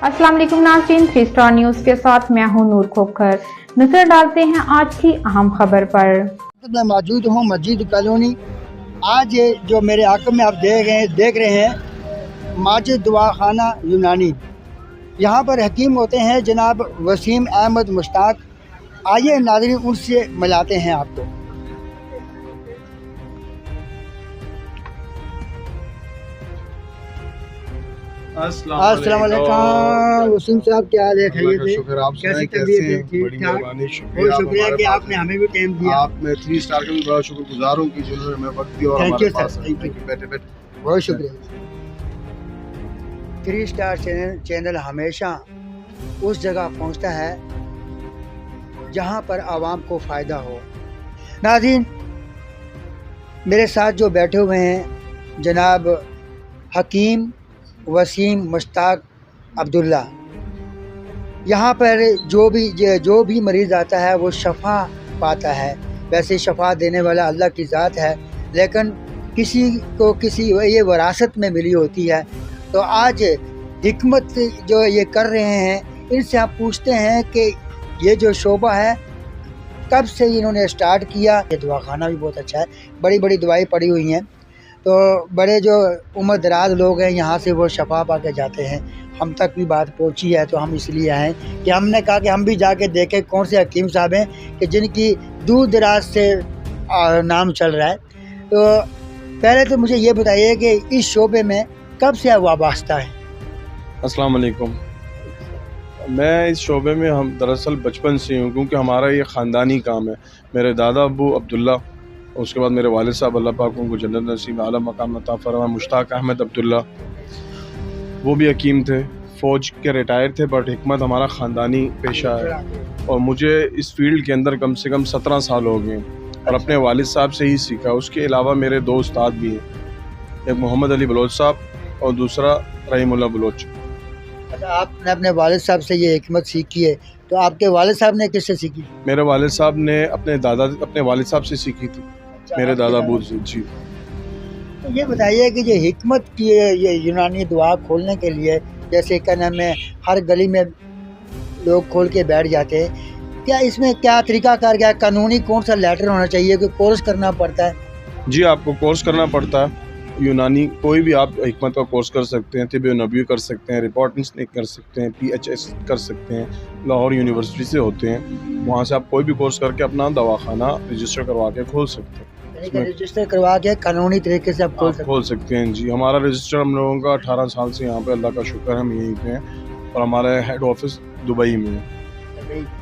अस्सलाम वालेकुम नाज़रीन, 3 स्टार न्यूज़ के साथ मैं हूं नूर खोखर। नजर डालते हैं आज की अहम खबर पर। मैं मौजूद हूँ मस्जिद कॉलोनी। आज ये जो मेरे आंखों में आप देख रहे हैं माजिद दुआ खाना यूनानी। यहाँ पर हकीम होते हैं जनाब वसीम अहमद मुश्ताक। आइए नाज़रीन उनसे मिलाते हैं आपको। अस्सलाम वालेकुम वसीम साहब, क्या हाल है? खैरियत है? शुक्र, आप कैसी कैसे तबीयत है? हैं? ठीक बड़ी ठाक। मेहरबानी, बहुत शुक्रिया कि आपने हमें भी टाइम दिया। आप मैं 3 स्टार का भी बड़ा शुक्रगुजार हूँ कि जिन्होंने हमें वक्त दिया और Thank हमारे you, sir. Pass Thank you. बैठे बहुत शुक्रिया। 3 स्टार चैनल हमेशा उस जगह पहुंचता है जहां पर आवाम को फ़ायदा हो। नाज़रीन, मेरे साथ जो बैठे हुए हैं जनाब हकीम वसीम मुश्ताक अब्दुल्ला। यहाँ पर जो भी मरीज़ आता है वो शफ़ा पाता है। वैसे शफ़ा देने वाला अल्लाह की ज़ात है, लेकिन किसी को ये वरासत में मिली होती है। तो आज हिकमत जो ये कर रहे हैं, इनसे आप पूछते हैं कि ये जो शोबा है कब से इन्होंने स्टार्ट किया। ये दवाखाना भी बहुत अच्छा है, बड़ी बड़ी दवाई पड़ी हुई हैं। तो बड़े जो उम्र दराज लोग हैं यहाँ से वो शफा पा के जाते हैं। हम तक भी बात पहुँची है तो हम इसलिए आए कि हमने कहा कि हम भी जाके देखें कौन से हकीम साहब हैं कि जिनकी दूर दराज से नाम चल रहा है। तो पहले तो मुझे ये बताइए कि इस शोबे में कब से वाबस्ता है? अस्सलाम वालेकुम। मैं इस शोबे में हम दरअसल बचपन से हूँ, क्योंकि हमारा ये ख़ानदानी काम है। मेरे दादा अब्बू अब्दुल्ला, उसके बाद मेरे वालिद साहब अल्लाह पाक उनको जन्नत नसीब आला मकाम अता फरमाए, मुश्ताक अहमद अब्दुल्ला, वो भी हकीम थे, फ़ौज के रिटायर थे, बट हिकमत हमारा ख़ानदानी पेशा है। और मुझे इस फील्ड के अंदर कम से कम 17 साल हो गए और अपने वालिद साहब से ही सीखा। उसके अलावा मेरे 2 उस्ताद भी हैं, एक मोहम्मद अली बलोच साहब और दूसरा रहीमुल्लाह बलोच। अच्छा, आपने अपने वालिद साहब से ये हिकमत सीखी है, तो आपके वालिद साहब ने किससे सीखी? मेरे वालिद साहब ने अपने वालिद साहब से सीखी थी, मेरे दादा अबू से। जी, तो ये बताइए कि ये हिकमत की ये यूनानी दुआ खोलने के लिए, जैसे क्या नाम है, हर गली में लोग खोल के बैठ जाते हैं, क्या इसमें क्या तरीक़ाकार, क्या कानूनी कौन सा लेटर होना चाहिए, कि कोर्स करना पड़ता है? जी, आपको कोर्स करना पड़ता है यूनानी। कोई भी आप हिकमत का कोर्स कर सकते हैं, तिब नबी कर सकते हैं, रिपोर्टिंग कर सकते हैं, PHS कर सकते हैं, लाहौर यूनिवर्सिटी से होते हैं। वहाँ से आप कोई भी कोर्स करके अपना दवाखाना रजिस्टर करवा के खोल सकते हैं। रजिस्टर करवा के कानूनी तरीके से आप खोल सकते हैं। जी, हमारा रजिस्टर हम लोगों का 18 साल से यहाँ पे, अल्लाह का शुक्र, हम यहीं पे हैं और हमारा हेड ऑफिस दुबई में है।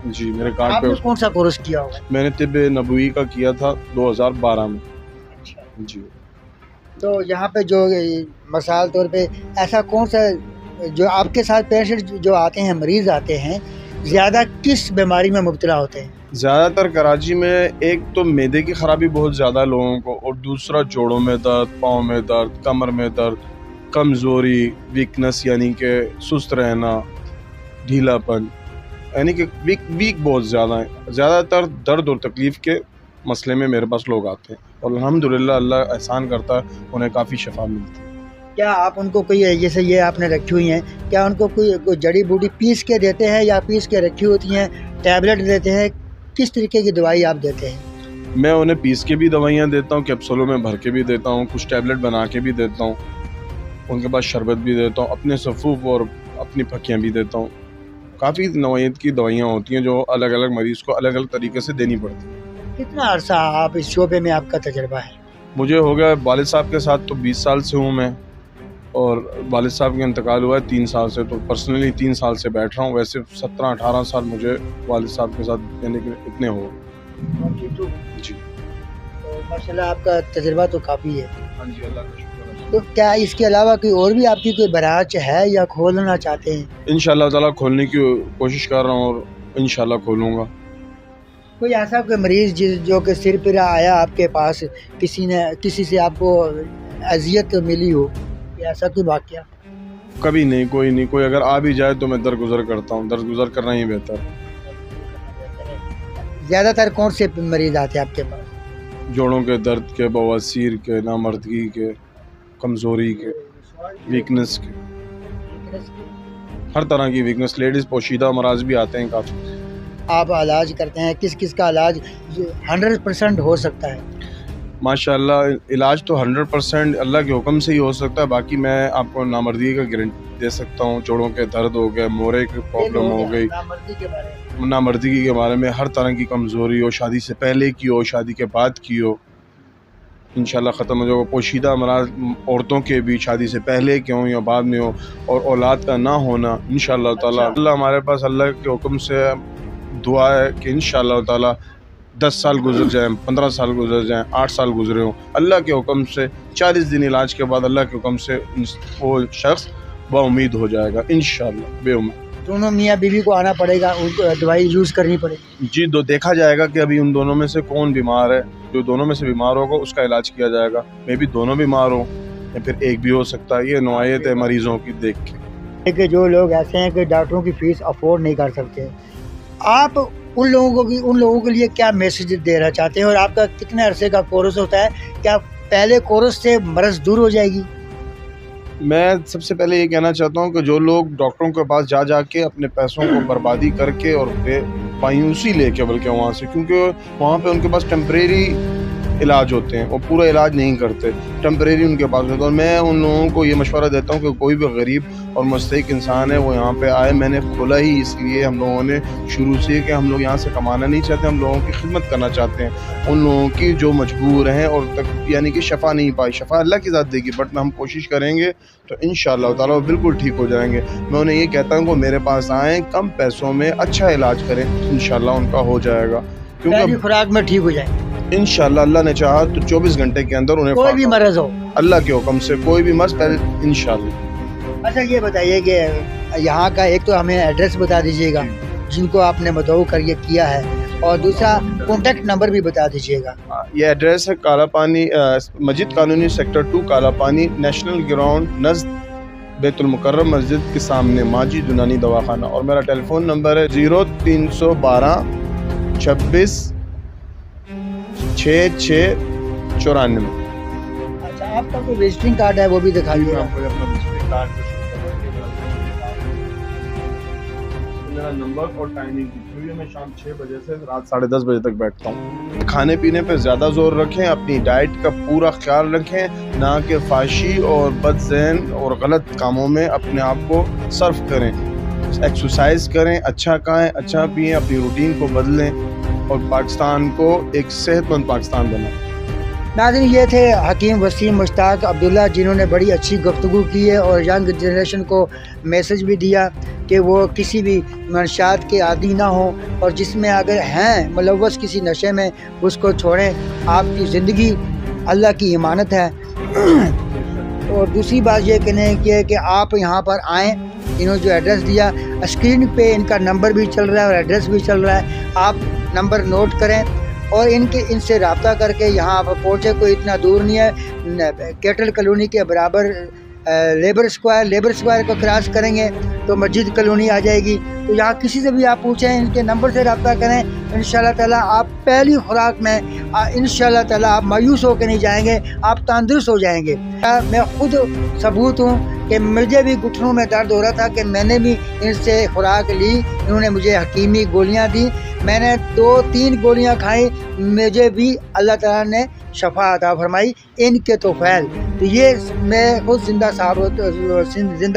जी, मेरे कार्ड पे कौन सा कोर्स किया होगा? मैंने तिब नबवी का किया था 2012 में। जी, तो यहाँ पे जो मिसाल तौर पे ऐसा कौन सा जो आपके साथ पेशेंट जो आते हैं, मरीज़ आते हैं, ज़्यादा किस बीमारी में मुब्तला होते हैं? ज़्यादातर कराची में एक तो मैदे की ख़राबी बहुत ज़्यादा लोगों को, और दूसरा जोड़ों में दर्द, पाँव में दर्द, कमर में दर्द, कमज़ोरी, वीकनेस, यानी कि सुस्त रहना, ढीलापन, यानी कि वीक बहुत ज़्यादा है। ज़्यादातर दर्द और तकलीफ़ के मसले में मेरे पास लोग आते हैं और अल्हम्दुलिल्लाह अल्लाह एहसान करता है, उन्हें काफ़ी शफा मिलती है। क्या आप उनको कोई, जैसे ये आपने रखी हुई हैं, क्या उनको कोई जड़ी बूटी पीस के देते हैं या पीस के रखी होती हैं, टैबलेट देते हैं, किस तरीके की दवाई आप देते हैं? मैं उन्हें पीस के भी दवाइयाँ देता हूँ, कैप्सूलों में भर के भी देता हूँ, कुछ टैबलेट बना के भी देता हूँ, उनके पास शरबत भी देता हूँ, अपने सफ़ूफ और अपनी फकियाँ भी देता हूँ। काफ़ी नौइयत की दवाइयाँ होती हैं जो अलग अलग मरीज़ को अलग अलग तरीके से देनी पड़ती हैं। कितना अरसा आप इस शोबे में, आपका तजर्बा है? मुझे हो गया वालिद साहब के साथ तो 20 साल से हूँ मैं, और वालिद साहब का इंतकाल हुआ है 3 साल से, तो पर्सनली 3 साल से बैठ रहा हूँ। वैसे 17-18 साल मुझे वालिद साहब के साथ, यानी कि इतने हो। जी, तो माशाल्लाह आपका तजर्बा तो काफ़ी है। हाँ जी, अल्लाह का शुक्र है। तो क्या इसके अलावा कोई और भी आपकी कोई ब्रांच है या खोलना चाहते हैं? इंशाअल्लाह ताला खोलने की कोशिश कर रहा हूँ और इंशाअल्लाह खोलूँगा। कोई ऐसा कोई मरीज़ जो कि सिर पर आया आपके पास, किसी से आपको अजियत मिली हो, ऐसा कोई वाक़या? कभी नहीं, कोई नहीं। कोई अगर आ भी जाए तो मैं दरगुजर करता हूँ, दरगुजर करना ही बेहतर है। ज़्यादातर कौन से मरीज़ आते हैं आपके पास? जोड़ों के दर्द के, बवासीर के, नामर्दगी के, कमज़ोरी के, वीकनेस के। हर तरह की वीकनेस, लेडीज़ पोशीदा अमराज भी आते हैं काफ़ी। आप इलाज करते हैं, किस किस का इलाज 100% हो सकता है? माशाल्लाह इलाज तो 100% अल्लाह के हुक्म से ही हो सकता है। बाकी मैं आपको नामर्दी का गारंटी दे सकता हूँ। जोड़ों के दर्द हो गए, मोरे की प्रॉब्लम हो गई, नामर्दी के बारे में, हर तरह की कमज़ोरी हो, शादी से पहले की हो, शादी के बाद की हो, इंशाल्लाह ख़त्म हो जाएगा। पोशीदा अमराज औरतों के भी शादी से पहले के हों या बाद में हो, और औलाद का ना होना, इंशाल्लाह ताला अल्लाह हमारे पास अल्लाह के हुक्म से दुआ है कि इंशाल्लाह ताला 10 साल गुजर जाएँ, 15 साल गुजर जाएँ, 8 साल गुजरे हों, अल्लाह के हुक्म से 40 दिन इलाज के बाद अल्लाह के हुक्म से वो शख्स बाउम्मीद हो जाएगा इंशाल्लाह, बेउम्मीद। दोनों मियाँ बीवी को आना पड़ेगा, उनको दवाई यूज़ करनी पड़ेगी? जी, देखा जाएगा कि अभी उन दोनों में से कौन बीमार है। जो दोनों में से बीमार होगा उसका इलाज किया जाएगा। मे भी दोनों बीमार हों या फिर एक भी हो सकता है। ये नौआयत है मरीज़ों की देख के। कि जो लोग ऐसे हैं कि डॉक्टरों की फ़ीस अफोर्ड नहीं कर सकते, आप उन लोगों के लिए क्या मैसेज देना चाहते हैं? और आपका कितने अरसे का कोर्स होता है? क्या पहले कोर्स से मर्ज़ दूर हो जाएगी? मैं सबसे पहले ये कहना चाहता हूँ कि जो लोग डॉक्टरों के पास जा के अपने पैसों को बर्बादी करके और मायूसी लेके, बल्कि वहाँ से, क्योंकि वहाँ पे उनके पास टेम्परेरी इलाज होते हैं और पूरा इलाज नहीं करते, टेम्परेरी उनके पास होता है। और मैं उन लोगों को ये मशवरा देता हूँ कि कोई भी गरीब और मुस्तहिक इंसान है वो यहाँ पे आए। मैंने खोला ही इसलिए हम लोगों ने शुरू से कि हम लोग यहाँ से कमाना नहीं चाहते, हम लोगों की खिदमत करना चाहते हैं, उन लोगों की जो मजबूर हैं और तक यानी कि शफ़ा नहीं पाई। शफ़ा अल्लाह की ज़ात देगी, बट हम कोशिश करेंगे तो इंशाअल्लाह ताला वो बिल्कुल ठीक हो जाएंगे। मैं उन्हें ये कहता हूँ कि मेरे पास आएँ, कम पैसों में अच्छा इलाज करें, इंशाअल्लाह उनका हो जाएगा। क्योंकि खुराक में ठीक हो जाए इंशाअल्लाह, अल्लाह ने चाहा तो 24 घंटे के अंदर उन्हें कोई भी मर्ज़ हो, अल्लाह के हुक्म से कोई भी मर्ज़ पहले इंशाअल्लाह। अच्छा ये बताइए कि यहाँ का एक तो हमें एड्रेस बता दीजिएगा जिनको आपने मदऊ करिए किया है, और दूसरा कॉन्टेक्ट नंबर भी बता दीजिएगा। ये एड्रेस है काला पानी, मस्जिद कॉलोनी, सेक्टर 2, काला पानी, नेशनल ग्राउंड नज़द बैतुल मुकर्रम मस्जिद के सामने, माजी यूनानी दवाखाना। और मेरा टेलीफोन नंबर है 0312 26 6694। अच्छा, आपका कोई विजिटिंग कार्ड है वो भी दिखाइए। मेरा नंबर और टाइमिंग, मैं शाम 6 बजे से रात 10:30 बजे तक बैठता हूँ। खाने पीने पे ज़्यादा जोर रखें, अपनी डाइट का पूरा ख्याल रखें, ना कि फाशी और बदज़हन और गलत कामों में अपने आप को सर्फ करें। एक्सरसाइज करें, अच्छा खाएं, अच्छा पिएं, अपनी रूटीन को बदलें और पाकिस्तान को एक सेहतमंद पाकिस्तान बनाएं। नाज़रीन, ये थे हकीम वसीम मुश्ताक अब्दुल्ला, जिन्होंने बड़ी अच्छी गुफ्तगू की है और यंग जनरेशन को मैसेज भी दिया कि वो किसी भी मंशात के आदी ना हो, और जिसमें अगर हैं मुलव्वस किसी नशे में उसको छोड़ें। आपकी ज़िंदगी अल्लाह की इमानत है। और दूसरी बात ये कहने की है कि आप यहाँ पर आएँ। इन्होंने जो एड्रेस दिया, स्क्रीन पे इनका नंबर भी चल रहा है और एड्रेस भी चल रहा है, आप नंबर नोट करें और इनसे रब्ता करके यहाँ पर पहुँचे। कोई इतना दूर नहीं है, कैटल कॉलोनी के बराबर लेबर स्क्वायर को क्रॉस करेंगे तो मस्जिद कॉलोनी आ जाएगी। तो यहाँ किसी से भी आप पूछें, इनके नंबर से रब्ता करें। इंशाल्लाह ताला आप पहली खुराक में इंशाल्लाह ताला आप मायूस होकर नहीं जाएंगे, आप तंदुरुस्त हो जाएंगे। मैं खुद सबूत हूँ कि मुझे भी घुटनों में दर्द हो रहा था कि मैंने भी इनसे खुराक ली, इन्होंने मुझे हकीमी गोलियाँ दी, मैंने 2-3 गोलियाँ खाई, मुझे भी अल्लाह ताला ने शफा अता फरमाई इनके तोफ़ैल। तो ये मैं खुद जिंदा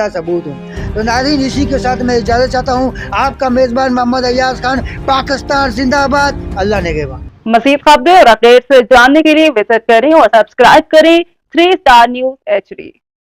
सबूत हूँ। तो नाज़रीन, इसी के साथ मैं इजाज़त चाहता हूँ। आपका मेज़बान मोहम्मद अय्याज़ खान, पाकिस्तान जिंदाबाद, अल्लाह नेगहबान। मज़ीद खबरें और अपडेट्स जानने के लिए विजिट करें और सब्सक्राइब करें 3 स्टार न्यूज़ HD।